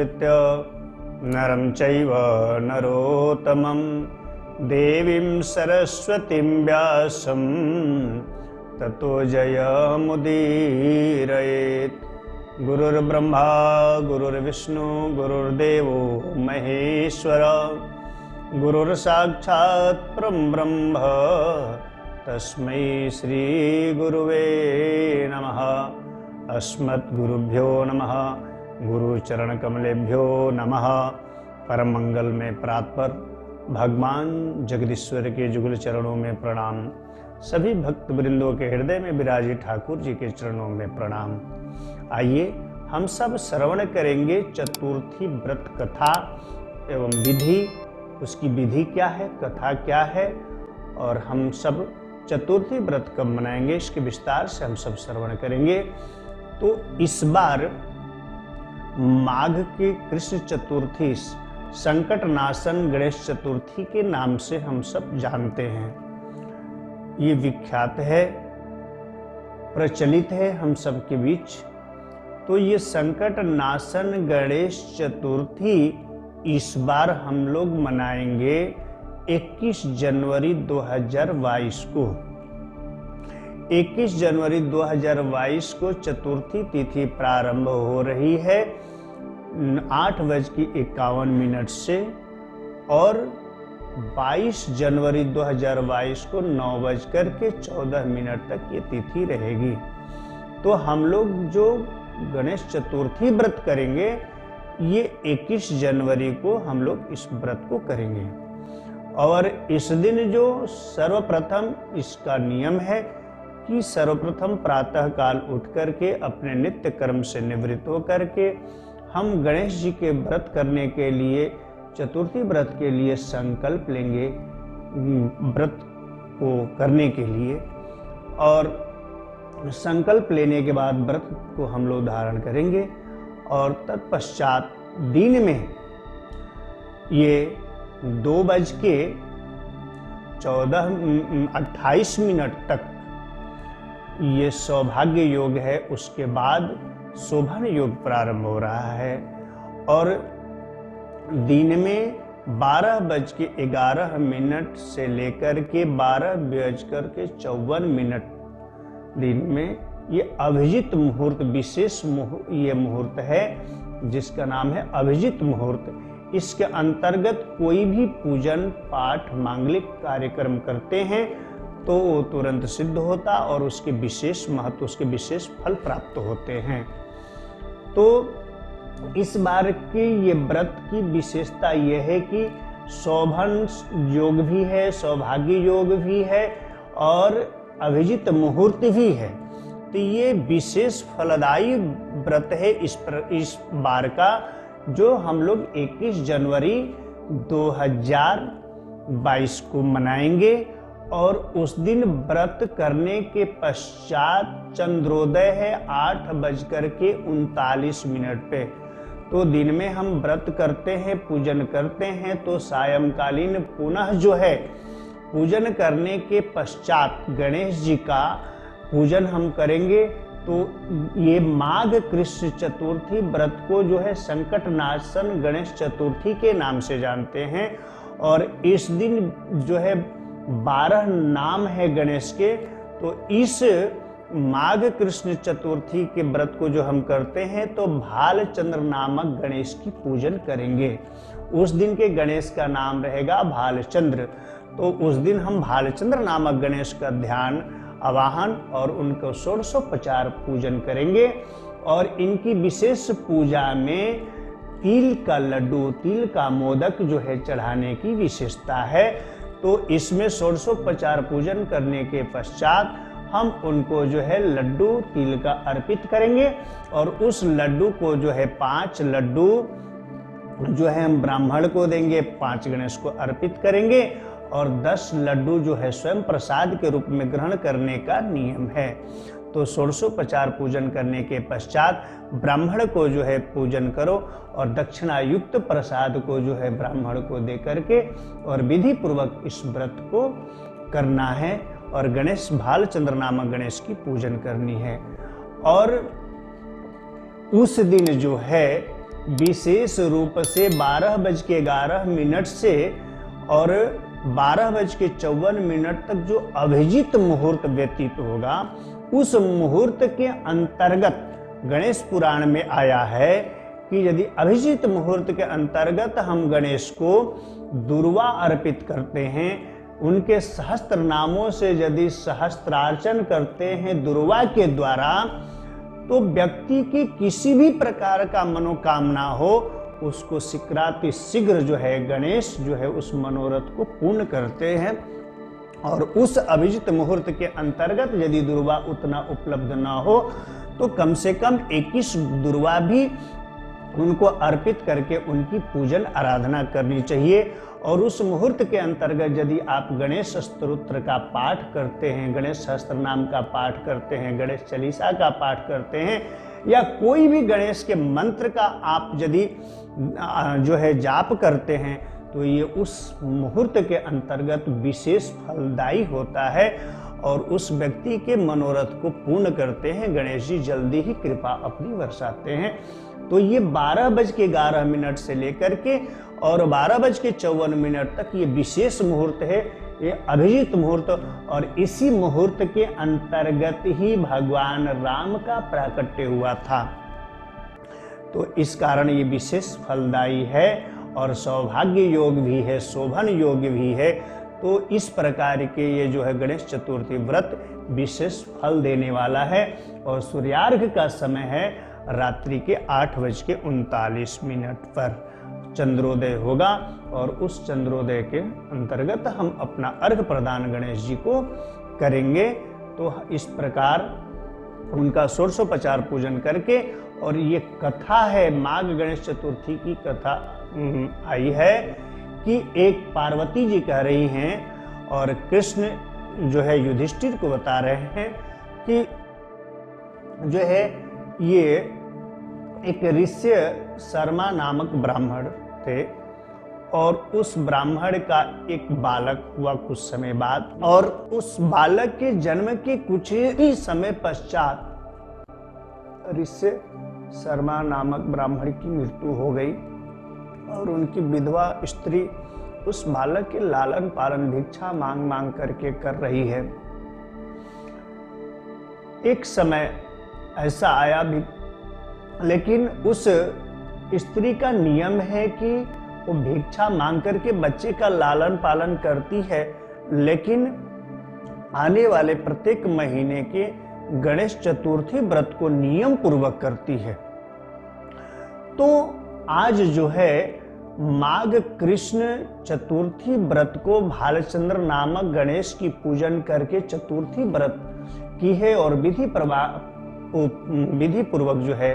नमस्कृत्य नरं चैव नरोत्तमं देवीं सरस्वतीं व्यासं ततो जयमुदीरयेत्। गुरुर्ब्रह्मा गुरुर्विष्णु गुरुर्देवो महेश्वर गुरुर्साक्षात् परब्रह्म तस्मै श्री गुरुवे नमः। अस्मद्गुरुभ्यो नमः। गुरुचरण कमलेभ्यो नमः। परम मंगल में प्रातपर भगवान जगदीश्वर के जुगल चरणों में प्रणाम। सभी भक्त वृंदों के हृदय में विराजी ठाकुर जी के चरणों में प्रणाम। आइए हम सब श्रवण करेंगे चतुर्थी व्रत कथा एवं विधि। उसकी विधि क्या है, कथा क्या है और हम सब चतुर्थी व्रत कब मनाएंगे, इसके विस्तार से हम सब श्रवण करेंगे। तो इस बार माघ की कृष्ण चतुर्थी संकट नाशन गणेश चतुर्थी के नाम से हम सब जानते हैं। ये विख्यात है, प्रचलित है हम सब के बीच। तो ये संकट नाशन गणेश चतुर्थी इस बार हम लोग मनाएंगे 21 जनवरी 2022 को। 21 जनवरी 2022 को चतुर्थी तिथि प्रारंभ हो रही है 8:51 से और 22 जनवरी 2022 को 9:14 तक ये तिथि रहेगी। तो हम लोग जो गणेश चतुर्थी व्रत करेंगे ये 21 जनवरी को हम लोग इस व्रत को करेंगे। और इस दिन जो सर्वप्रथम इसका नियम है कि सर्वप्रथम प्रातः काल उठ करके अपने नित्य कर्म से निवृत्त होकर के हम गणेश जी के व्रत करने के लिए, चतुर्थी व्रत के लिए संकल्प लेंगे व्रत को करने के लिए। और संकल्प लेने के बाद व्रत को हम लोग धारण करेंगे और तत्पश्चात दिन में ये 2:28 तक ये सौभाग्य योग है। उसके बाद शोभन योग प्रारंभ हो रहा है और दिन में 12:11 से लेकर के 12:54 दिन में ये अभिजित मुहूर्त, विशेष ये मुहूर्त है जिसका नाम है अभिजित मुहूर्त। इसके अंतर्गत कोई भी पूजन पाठ मांगलिक कार्यक्रम करते हैं तो वो तुरंत सिद्ध होता और उसके विशेष महत्व, उसके विशेष फल प्राप्त होते हैं। तो इस बार की ये व्रत की विशेषता यह है कि शोभन योग भी है, सौभाग्य योग भी है और अभिजित मुहूर्त भी है। तो ये विशेष फलदायी व्रत है इस बार का, जो हम लोग 21 जनवरी 2022 को मनाएंगे। और उस दिन व्रत करने के पश्चात चंद्रोदय है 8:39 पे। तो दिन में हम व्रत करते हैं, पूजन करते हैं, तो सायंकालीन पुनः जो है पूजन करने के पश्चात गणेश जी का पूजन हम करेंगे। तो ये माघ कृष्ण चतुर्थी व्रत को जो है संकट नाशन गणेश चतुर्थी के नाम से जानते हैं। और इस दिन जो है 12 नाम है गणेश के। तो इस माघ कृष्ण चतुर्थी के व्रत को जो हम करते हैं तो भालचंद्र नामक गणेश की पूजन करेंगे। उस दिन के गणेश का नाम रहेगा भालचंद्र। तो उस दिन हम भालचंद्र नामक गणेश का ध्यान, आवाहन और उनको षोडशोपचार पूजन करेंगे। और इनकी विशेष पूजा में तिल का लड्डू, तिल का मोदक जो है चढ़ाने की विशेषता है। तो इसमें षोडशोपचार पूजन करने के पश्चात हम उनको जो है लड्डू तिल का अर्पित करेंगे। और उस लड्डू को जो है 5 लड्डू जो है हम ब्राह्मण को देंगे, 5 गणेश को अर्पित करेंगे और 10 लड्डू जो है स्वयं प्रसाद के रूप में ग्रहण करने का नियम है। तो षोडशोपचार पूजन करने के पश्चात ब्राह्मण को जो है पूजन करो और दक्षिणा युक्त प्रसाद को जो है ब्राह्मण को दे करके और विधि पूर्वक इस व्रत को करना है। और गणेश, भालचंद्र नामक गणेश की पूजन करनी है। और उस दिन जो है विशेष रूप से 12:11 से और 12:54 तक जो अभिजीत मुहूर्त व्यतीत होगा, उस मुहूर्त के अंतर्गत गणेश पुराण में आया है कि यदि अभिजीत मुहूर्त के अंतर्गत हम गणेश को दुर्वा अर्पित करते हैं, उनके सहस्त्र नामों से यदि सहस्त्रार्चन करते हैं दुर्वा के द्वारा, तो व्यक्ति की किसी भी प्रकार का मनोकामना हो, उसको शीघ्र जो है गणेश जो है उस मनोरथ को पूर्ण करते हैं। और उस अभिजीत मुहूर्त के अंतर्गत यदि दुर्वा उतना उपलब्ध ना हो, तो कम से कम 21 दुर्वा भी उनको अर्पित करके उनकी पूजन आराधना करनी चाहिए। और उस मुहूर्त के अंतर्गत यदि आप गणेश स्तोत्र का पाठ करते हैं, गणेश सहस्त्र नाम का पाठ करते हैं, गणेश चालीसा का पाठ करते हैं, या कोई भी गणेश के मंत्र का आप यदि जो है जाप करते हैं, तो ये उस मुहूर्त के अंतर्गत विशेष फलदायी होता है और उस व्यक्ति के मनोरथ को पूर्ण करते हैं। गणेश जी जल्दी ही कृपा अपनी बरसाते हैं। तो ये 12:11 से लेकर के और 12:54 तक ये विशेष मुहूर्त है, ये अभिजीत मुहूर्त, और इसी मुहूर्त के अंतर्गत ही भगवान राम का प्राकट्य हुआ था। तो इस कारण ये विशेष फलदायी है और सौभाग्य योग भी है, शोभन योग भी है। तो इस प्रकार के ये जो है गणेश चतुर्थी व्रत विशेष फल देने वाला है। और सूर्यार्घ का समय है रात्रि के 8:39 पर चंद्रोदय होगा, और उस चंद्रोदय के अंतर्गत हम अपना अर्घ प्रदान गणेश जी को करेंगे। तो इस प्रकार उनका षोडशोपचार पूजन करके, और ये कथा है, माघ गणेश चतुर्थी की कथा आई है कि एक पार्वती जी कह रही हैं और कृष्ण जो है युधिष्ठिर को बता रहे हैं कि जो है ये एक ऋष्य शर्मा नामक ब्राह्मण थे, और उस ब्राह्मण का एक बालक हुआ कुछ समय बाद, और उस बालक के जन्म के कुछ ही समय पश्चात ऋष्य शर्मा नामक ब्राह्मण की मृत्यु हो गई, और उनकी विधवा स्त्री उस बालक के लालन पालन भिक्षा मांग मांग करके कर रही है। एक समय ऐसा आया भी, लेकिन उस स्त्री का नियम है कि वो भिक्षा मांग करके बच्चे का लालन पालन करती है, लेकिन आने वाले प्रत्येक महीने के गणेश चतुर्थी व्रत को नियम पूर्वक करती है। तो आज जो है माघ कृष्ण चतुर्थी व्रत को भालचंद्र नामक गणेश की पूजन करके चतुर्थी व्रत की है, और विधि पूर्वक जो है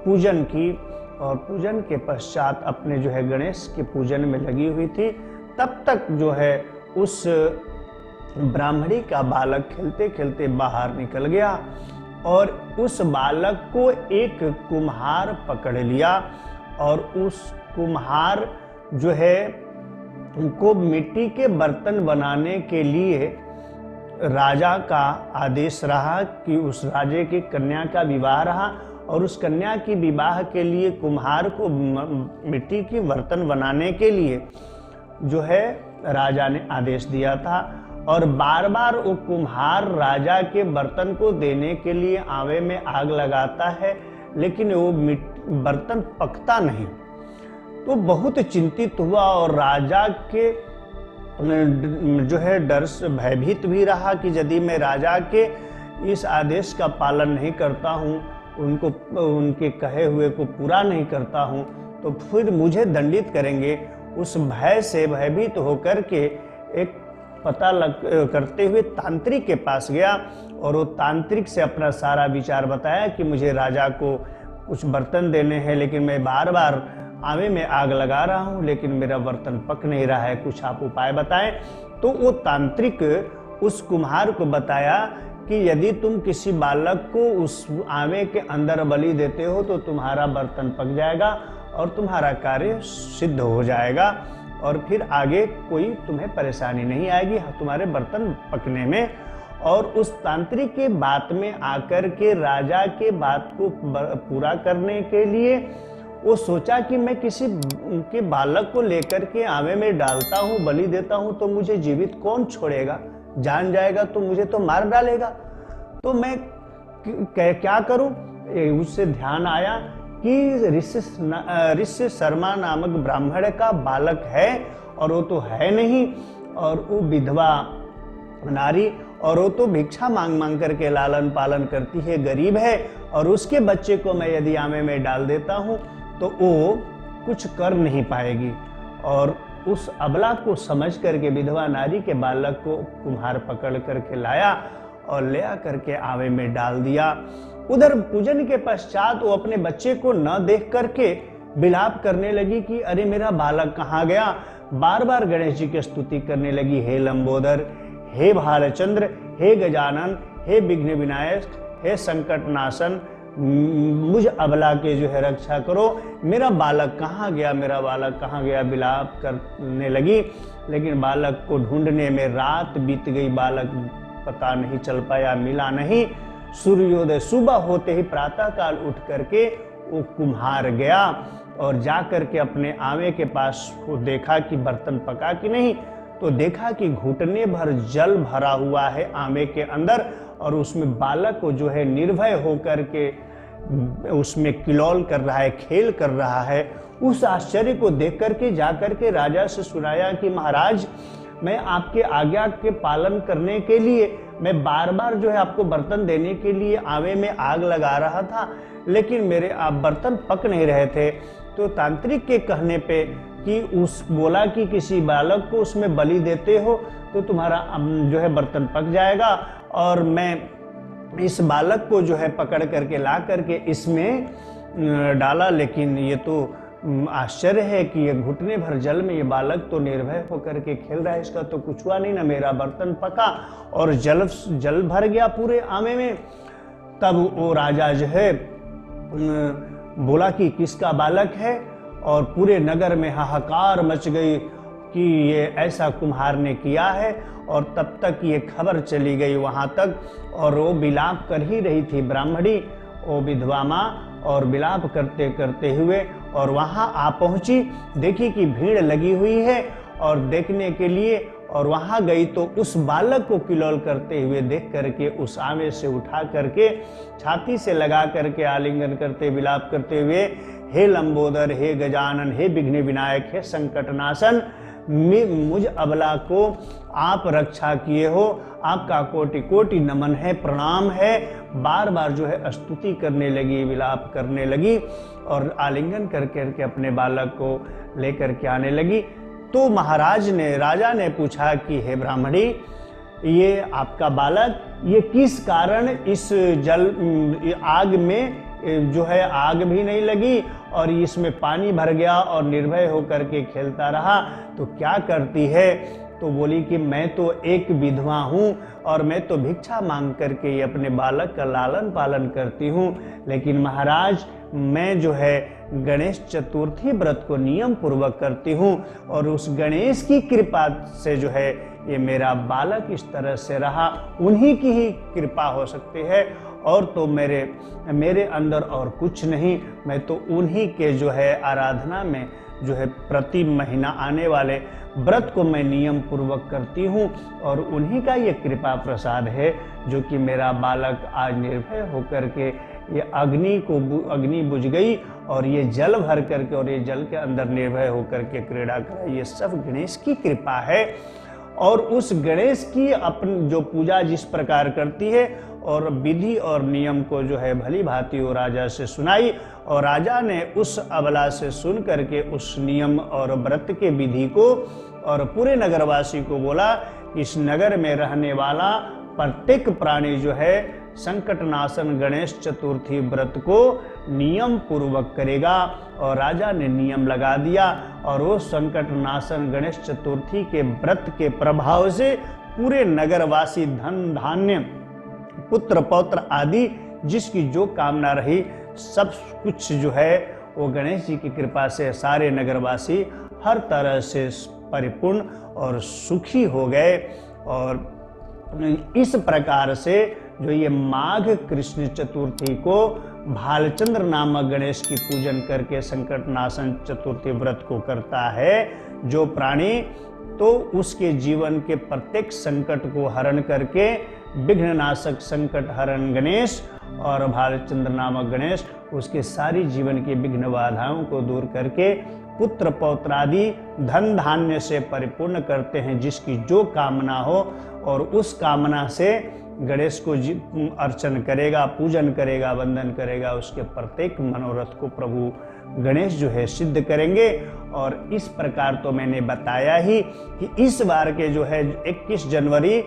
पूजन की, और पूजन के पश्चात अपने जो है गणेश के पूजन में लगी हुई थी। तब तक जो है उस ब्राह्मणी का बालक खेलते खेलते बाहर निकल गया, और उस बालक को एक कुम्हार पकड़ लिया, और उस कुम्हार जो है उनको मिट्टी के बर्तन बनाने के लिए राजा का आदेश रहा कि उस राजे की कन्या का विवाह रहा, और उस कन्या की विवाह के लिए कुम्हार को मिट्टी के बर्तन बनाने के लिए जो है राजा ने आदेश दिया था। और बार बार वो कुम्हार राजा के बर्तन को देने के लिए आवे में आग लगाता है, लेकिन वो बर्तन पकता नहीं। तो बहुत चिंतित हुआ, और राजा के जो है डर से भयभीत भी रहा कि यदि मैं राजा के इस आदेश का पालन नहीं करता हूँ, उनके कहे हुए को पूरा नहीं करता हूँ, तो फिर मुझे दंडित करेंगे। उस भय से भयभीत होकर के एक पता करते हुए तांत्रिक के पास गया, और वो तांत्रिक से अपना सारा विचार बताया कि मुझे राजा को कुछ बर्तन देने हैं, लेकिन मैं बार बार आवे में आग लगा रहा हूँ, लेकिन मेरा बर्तन पक नहीं रहा है, कुछ आप उपाय बताएं। तो वो तांत्रिक उस कुम्हार को बताया कि यदि तुम किसी बालक को उस आवे के अंदर बलि देते हो तो तुम्हारा बर्तन पक जाएगा और तुम्हारा कार्य सिद्ध हो जाएगा, और फिर आगे कोई तुम्हें परेशानी नहीं आएगी तुम्हारे बर्तन पकने में। और उस तांत्रिक के बात में आकर के राजा के बात को पूरा करने के लिए वो सोचा कि मैं किसी के बालक को लेकर के आवे में डालता हूँ, बलि देता हूँ, तो मुझे जीवित कौन छोड़ेगा, जान जाएगा तो मुझे तो मार डालेगा, तो मैं क्या करूं। उससे ध्यान आया कि ऋषि शर्मा नामक ब्राह्मण का बालक है और वो तो है नहीं, और वो विधवा नारी, और वो तो भिक्षा मांग मांग करके लालन पालन करती है, गरीब है, और उसके बच्चे को मैं यदि आमे में डाल देता हूं तो वो कुछ कर नहीं पाएगी। और उस अबला को समझ करके विधवा नारी के बालक को कुम्हार पकड़ करके लाया और ले आकर के आवे में डाल दिया। उधर पूजन के पश्चात वो अपने बच्चे को न देख करके विलाप करने लगी कि अरे मेरा बालक कहाँ गया। बार बार गणेश जी की स्तुति करने लगी, हे लंबोदर, हे भालचंद्र, हे गजानन, हे विघ्न विनायक, हे संकट नाशन, मुझ अबला के जो है रक्षा करो, मेरा बालक कहाँ गया, मेरा बालक कहाँ गया, विलाप करने लगी। लेकिन बालक को ढूंढने में रात बीत गई, बालक पता नहीं चल पाया, मिला नहीं। सूर्योदय सुबह होते ही प्रातः काल उठ करके वो कुम्हार गया और जा करके अपने आवे के पास को देखा कि बर्तन पका कि नहीं, तो देखा कि घुटने भर जल भरा हुआ है आमे के अंदर, और उसमें बालक को जो है निर्भय होकर के उसमें किलौल कर रहा है, खेल कर रहा है। उस आश्चर्य को देख करके जा करके राजा से सुनाया कि महाराज, मैं आपके आज्ञा के पालन करने के लिए मैं बार बार जो है आपको बर्तन देने के लिए आवे में आग लगा रहा था, लेकिन मेरे आप बर्तन पक नहीं रहे थे। तो तांत्रिक के कहने पे कि उस बोला कि किसी बालक को उसमें बलि देते हो तो तुम्हारा जो है बर्तन पक जाएगा, और मैं इस बालक को जो है पकड़ करके ला करके इसमें डाला। लेकिन ये तो आश्चर्य है कि ये घुटने भर जल में ये बालक तो निर्भय होकर के खेल रहा है, इसका तो कुछ हुआ नहीं, ना मेरा बर्तन पका और जल भर गया पूरे आमे में। तब वो राजा जो है बोला कि किसका बालक है, और पूरे नगर में हाहाकार मच गई कि ये ऐसा कुम्हार ने किया है। और तब तक ये खबर चली गई वहाँ तक, और वो विलाप कर ही रही थी ब्राह्मणी, वो विधवा माँ, और विलाप करते करते हुए और वहाँ आ पहुँची। देखी कि भीड़ लगी हुई है और देखने के लिए, और वहाँ गई तो उस बालक को किलोल करते हुए देख करके उस आवे से उठा करके छाती से लगा करके आलिंगन करते विलाप करते हुए, हे लंबोदर, हे गजानन, हे विघ्न विनायक, हे संकट नाशन, मुझ अबला को आप रक्षा किए हो, आपका कोटि कोटि नमन है, प्रणाम है। बार बार जो है स्तुति करने लगी, विलाप करने लगी और आलिंगन करके अपने बालक को लेकर के आने लगी। तो राजा ने पूछा कि हे ब्राह्मणी, ये आपका बालक ये किस कारण इस आग में जो है आग भी नहीं लगी और इसमें पानी भर गया और निर्भय होकर के खेलता रहा, तो क्या करती है? तो बोली कि मैं तो एक विधवा हूँ और मैं तो भिक्षा मांग करके अपने बालक का लालन पालन करती हूँ, लेकिन महाराज मैं जो है गणेश चतुर्थी व्रत को नियम पूर्वक करती हूँ और उस गणेश की कृपा से जो है ये मेरा बालक इस तरह से रहा, उन्हीं की ही कृपा हो सकती है, और तो मेरे अंदर और कुछ नहीं। मैं तो उन्हीं के जो है आराधना में जो है प्रति महीना आने वाले व्रत को मैं नियम पूर्वक करती हूँ और उन्हीं का ये कृपा प्रसाद है जो कि मेरा बालक आज निर्भय होकर के ये अग्नि बुझ गई और ये जल भर करके और ये जल के अंदर निर्भय होकर के क्रीड़ा करा। ये सब गणेश की कृपा है। और उस गणेश की अपनी जो पूजा जिस प्रकार करती है और विधि और नियम को जो है भली भांति वो राजा से सुनाई, और राजा ने उस अबला से सुन करके उस नियम और व्रत के विधि को और पूरे नगरवासी को बोला, इस नगर में रहने वाला प्रत्येक प्राणी जो है संकट नाशन गणेश चतुर्थी व्रत को नियम पूर्वक करेगा। और राजा ने नियम लगा दिया और वो संकट नाशन गणेश चतुर्थी के व्रत के प्रभाव से पूरे नगरवासी धन धान्य पुत्र पौत्र आदि जिसकी जो कामना रही सब कुछ जो है वो गणेश जी की कृपा से सारे नगरवासी हर तरह से परिपूर्ण और सुखी हो गए। और इस प्रकार से जो ये माघ कृष्ण चतुर्थी को भालचंद्र नामक गणेश की पूजन करके संकट नाशन चतुर्थी व्रत को करता है जो प्राणी, तो उसके जीवन के प्रत्येक संकट को हरण करके विघ्न नाशक संकट हरण गणेश और भालचंद्र नामक गणेश उसके सारी जीवन की विघ्न बाधाओं को दूर करके पुत्र पौत्र आदि धन धान्य से परिपूर्ण करते हैं, जिसकी जो कामना हो, और उस कामना से गणेश को अर्चन करेगा, पूजन करेगा, वंदन करेगा, उसके प्रत्येक मनोरथ को प्रभु गणेश जो है सिद्ध करेंगे। और इस प्रकार तो मैंने बताया ही कि इस बार के जो है 21 जनवरी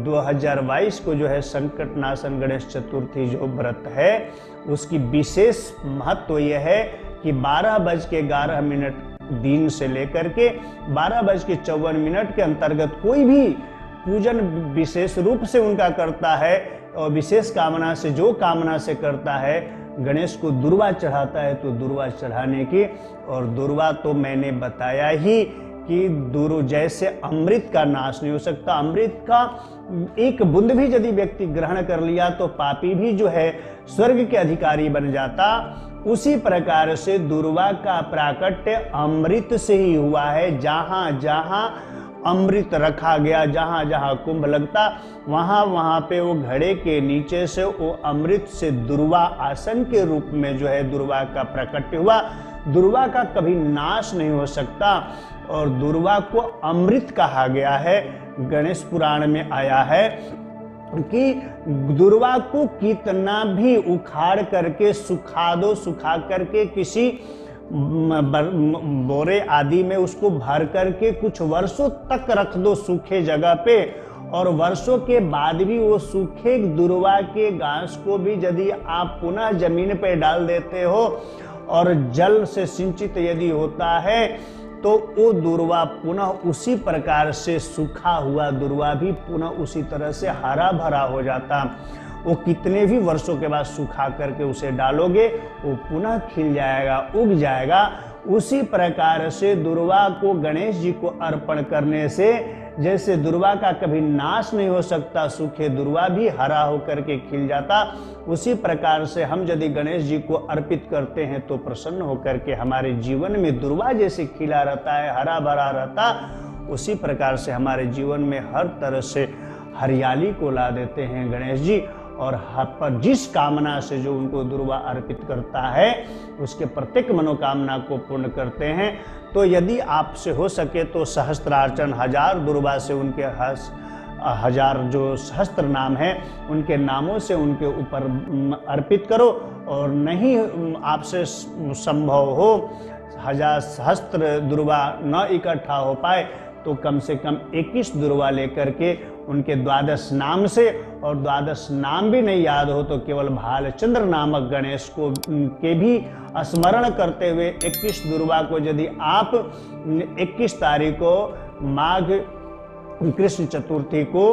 2022 को जो है संकट नाशन गणेश चतुर्थी जो व्रत है उसकी विशेष महत्व यह है कि 12:11 दिन से लेकर के 12:54 के अंतर्गत कोई भी पूजन विशेष रूप से उनका करता है और विशेष कामना से जो कामना से करता है, गणेश को दुर्वा चढ़ाता है, तो दुर्वा चढ़ाने की, और दुर्वा तो मैंने बताया ही कि जैसे अमृत का नाश नहीं हो सकता, अमृत का एक बूंद भी यदि व्यक्ति ग्रहण कर लिया तो पापी भी जो है स्वर्ग के अधिकारी बन जाता, उसी प्रकार से दुर्वा का प्राकट्य अमृत से ही हुआ है। जहां जहां अमृत रखा गया, जहां जहां कुंभ लगता, वहां वहां पे वो घड़े के नीचे से वो अमृत से दुर्वा आसन के रूप में जो है दुर्वा का प्राकट्य हुआ। दुर्वा का कभी नाश नहीं हो सकता और दुर्वा को अमृत कहा गया है। गणेश पुराण में आया है कि दुर्वा को कितना भी उखाड़ करके सुखा दो, सुखा करके किसी बोरे आदि में उसको भर करके कुछ वर्षों तक रख दो सूखे जगह पे, और वर्षों के बाद भी वो सूखे दुर्वा के घास को भी यदि आप पुनः जमीन पे डाल देते हो और जल से सिंचित यदि होता है तो वो दुर्वा पुनः उसी प्रकार से सूखा हुआ दुर्वा भी पुनः उसी तरह से हरा भरा हो जाता। वो कितने भी वर्षों के बाद सूखा करके उसे डालोगे वो पुनः खिल जाएगा, उग जाएगा। उसी प्रकार से दुर्वा को गणेश जी को अर्पण करने से जैसे दुर्वा का कभी नाश नहीं हो सकता, सूखे दुर्वा भी हरा होकर के खिल जाता, उसी प्रकार से हम यदि गणेश जी को अर्पित करते हैं तो प्रसन्न होकर के हमारे जीवन में दुर्वा जैसे खिला रहता है, हरा भरा रहता, उसी प्रकार से हमारे जीवन में हर तरह से हरियाली को ला देते हैं गणेश जी। और पर जिस कामना से जो उनको दुर्वा अर्पित करता है उसके प्रत्येक मनोकामना को पूर्ण करते हैं। तो यदि आपसे हो सके तो सहस्त्रार्चन 1000 दुर्वा से उनके 1000 जो सहस्त्र नाम है उनके नामों से उनके ऊपर अर्पित करो, और नहीं आपसे संभव हो 1000 सहस्त्र दुर्वा न इकट्ठा हो पाए तो कम से कम 21 दुर्वा लेकर के उनके 12 नाम से, और 12 नाम भी नहीं याद हो तो केवल भालचंद्र नामक गणेश को के भी स्मरण करते हुए 21 दुर्वा को यदि आप 21 तारीख को माघ कृष्ण चतुर्थी को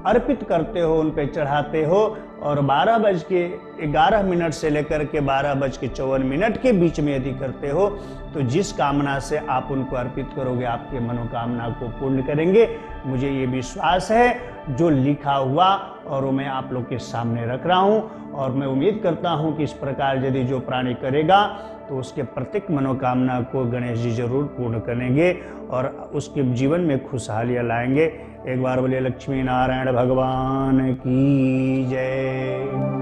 अर्पित करते हो, उन पे चढ़ाते हो, और 12:11 से लेकर के 12:54 के बीच में यदि करते हो तो जिस कामना से आप उनको अर्पित करोगे आपके मनोकामना को पूर्ण करेंगे। मुझे ये विश्वास है जो लिखा हुआ और वो मैं आप लोग के सामने रख रहा हूँ, और मैं उम्मीद करता हूँ कि इस प्रकार यदि जो प्राणी करेगा तो उसके प्रत्येक मनोकामना को गणेश जी जरूर पूर्ण करेंगे और उसके जीवन में खुशहालियाँ लाएंगे। एक बार बोलिए लक्ष्मी नारायण भगवान की जय।